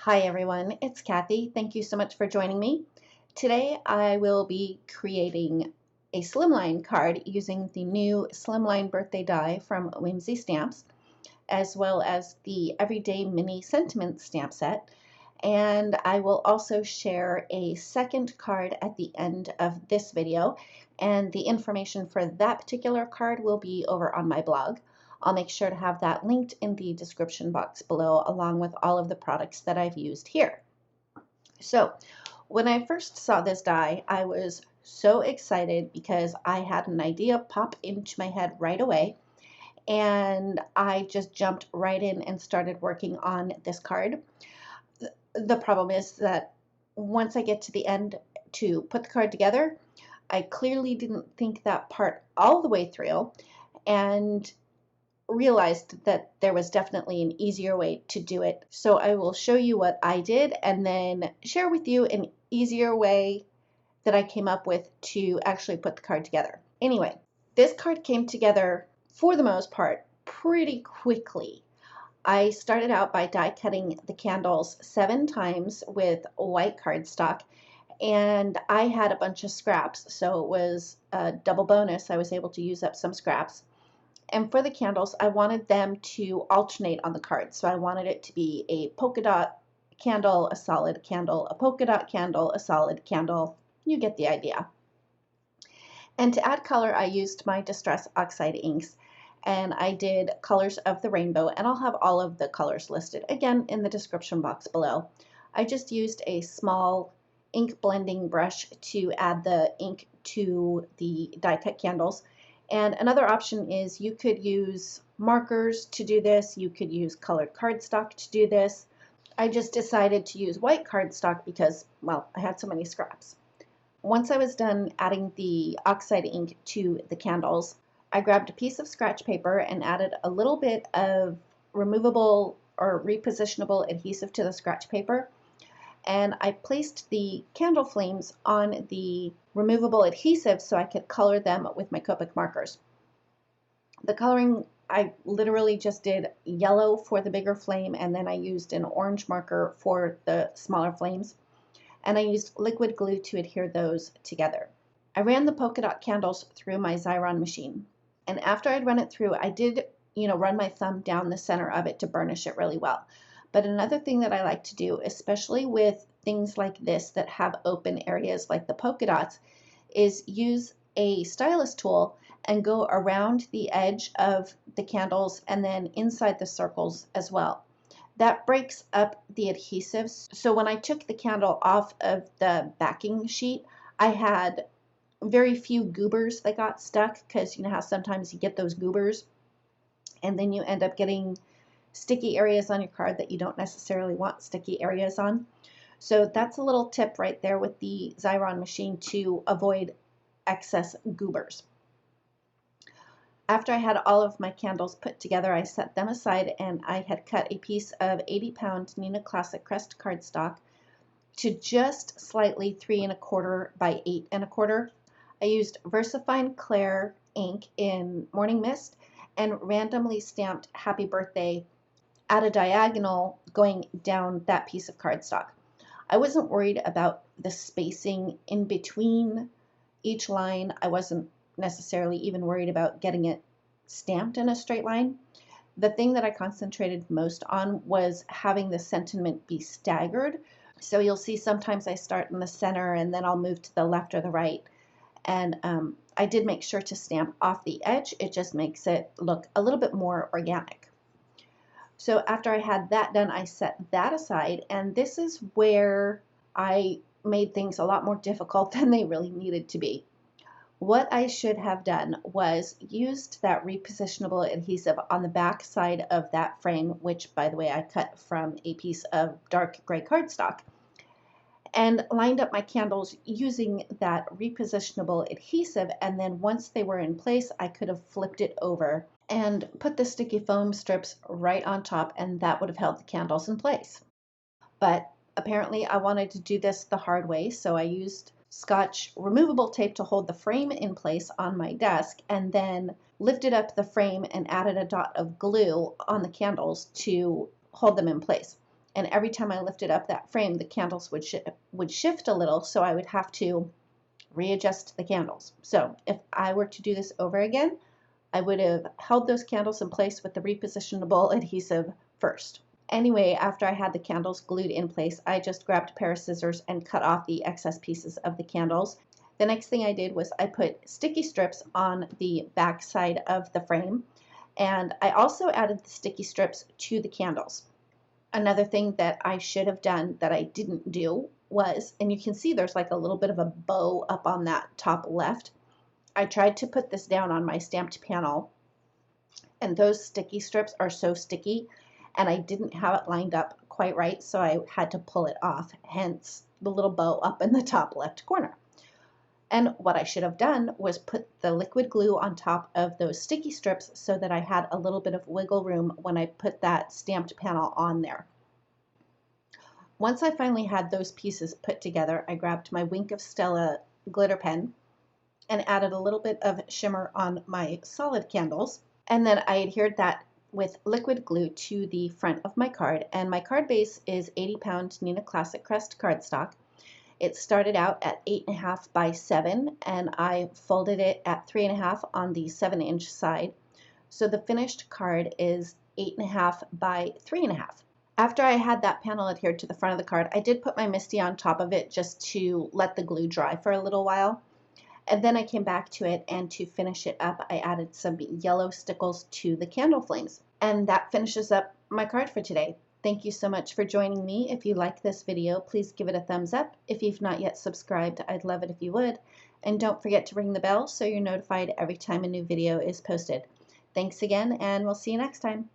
Hi everyone, it's Kathy. Thank you so much for joining me. Today I will be creating a Slimline card using the new Slimline birthday die from Whimsy Stamps, as well as the Everyday Mini Sentiment stamp set. And I will also share a second card at the end of this video, and the information for that particular card will be over on my blog. I'll make sure to have that linked in the description box below, along with all of the products that I've used here. So when I first saw this die, I was so excited because I had an idea pop into my head right away, and I just jumped right in and started working on this card. The problem is that once I get to the end to put the card together, I clearly didn't think that part all the way through and realized that there was definitely an easier way to do it. So I will show you what I did and then share with you an easier way that I came up with to actually put the card together. Anyway, this card came together for the most part pretty quickly. I started out by die cutting the candles 7 times with white cardstock, and I had a bunch of scraps, so it was a double bonus. I was able to use up some scraps. And for the candles, I wanted them to alternate on the card. So I wanted it to be a polka dot candle, a solid candle, a polka dot candle, a solid candle. You get the idea. And to add color, I used my Distress Oxide inks, and I did colors of the rainbow, and I'll have all of the colors listed again in the description box below. I just used a small ink blending brush to add the ink to the die cut candles. And another option is you could use markers to do this. You could use colored cardstock to do this. I just decided to use white cardstock because, well, I had so many scraps. Once I was done adding the Oxide ink to the candles, I grabbed a piece of scratch paper and added a little bit of removable or repositionable adhesive to the scratch paper. And I placed the candle flames on the removable adhesive so I could color them with my Copic markers. The coloring, I literally just did yellow for the bigger flame, and then I used an orange marker for the smaller flames, and I used liquid glue to adhere those together. I ran the polka dot candles through my Xyron machine, and after I'd run it through, I did, run my thumb down the center of it to burnish it really well. But another thing that I like to do, especially with things like this that have open areas like the polka dots, is use a stylus tool and go around the edge of the candles and then inside the circles as well. That breaks up the adhesives. So when I took the candle off of the backing sheet, I had very few goobers that got stuck, because you know how sometimes you get those goobers and then you end up getting sticky areas on your card that you don't necessarily want sticky areas on. So that's a little tip right there with the Xyron machine to avoid excess goobers. After I had all of my candles put together, I set them aside, and I had cut a piece of 80-pound Neenah Classic Crest cardstock to just slightly 3 1/4 by 8 1/4. I used VersaFine Clair ink in Morning Mist and randomly stamped Happy Birthday at a diagonal going down that piece of cardstock. I wasn't worried about the spacing in between each line. I wasn't necessarily even worried about getting it stamped in a straight line. The thing that I concentrated most on was having the sentiment be staggered. So you'll see sometimes I start in the center and then I'll move to the left or the right. And I did make sure to stamp off the edge. It just makes it look a little bit more organic. So after I had that done, I set that aside, and this is where I made things a lot more difficult than they really needed to be. What I should have done was used that repositionable adhesive on the back side of that frame, which, by the way, I cut from a piece of dark gray cardstock, and lined up my candles using that repositionable adhesive, and then once they were in place, I could have flipped it over and put the sticky foam strips right on top, and that would have held the candles in place. But apparently I wanted to do this the hard way, so I used Scotch removable tape to hold the frame in place on my desk, and then lifted up the frame and added a dot of glue on the candles to hold them in place. and every time I lifted up that frame, the candles would shift a little, so I would have to readjust the candles. So if I were to do this over again, I would have held those candles in place with the repositionable adhesive first. Anyway, after I had the candles glued in place, I just grabbed a pair of scissors and cut off the excess pieces of the candles. The next thing I did was I put sticky strips on the back side of the frame, and I also added the sticky strips to the candles. Another thing that I should have done that I didn't do was, and you can see there's like a little bit of a bow up on that top left. I tried to put this down on my stamped panel, and those sticky strips are so sticky, and I didn't have it lined up quite right, so I had to pull it off, hence the little bow up in the top left corner. And what I should have done was put the liquid glue on top of those sticky strips so that I had a little bit of wiggle room when I put that stamped panel on there. Once I finally had those pieces put together, I grabbed my Wink of Stella glitter pen and added a little bit of shimmer on my solid candles. And then I adhered that with liquid glue to the front of my card. And my card base is 80-pound Neenah Classic Crest cardstock. It started out at 8.5 by 7, and I folded it at 3.5 on the 7-inch side. So the finished card is 8.5 by 3.5. After I had that panel adhered to the front of the card, I did put my MISTI on top of it just to let the glue dry for a little while. And then I came back to it, and to finish it up, I added some yellow stickles to the candle flames. And that finishes up my card for today. Thank you so much for joining me. If you like this video, please give it a thumbs up. If you've not yet subscribed, I'd love it if you would. And don't forget to ring the bell so you're notified every time a new video is posted. Thanks again, and we'll see you next time.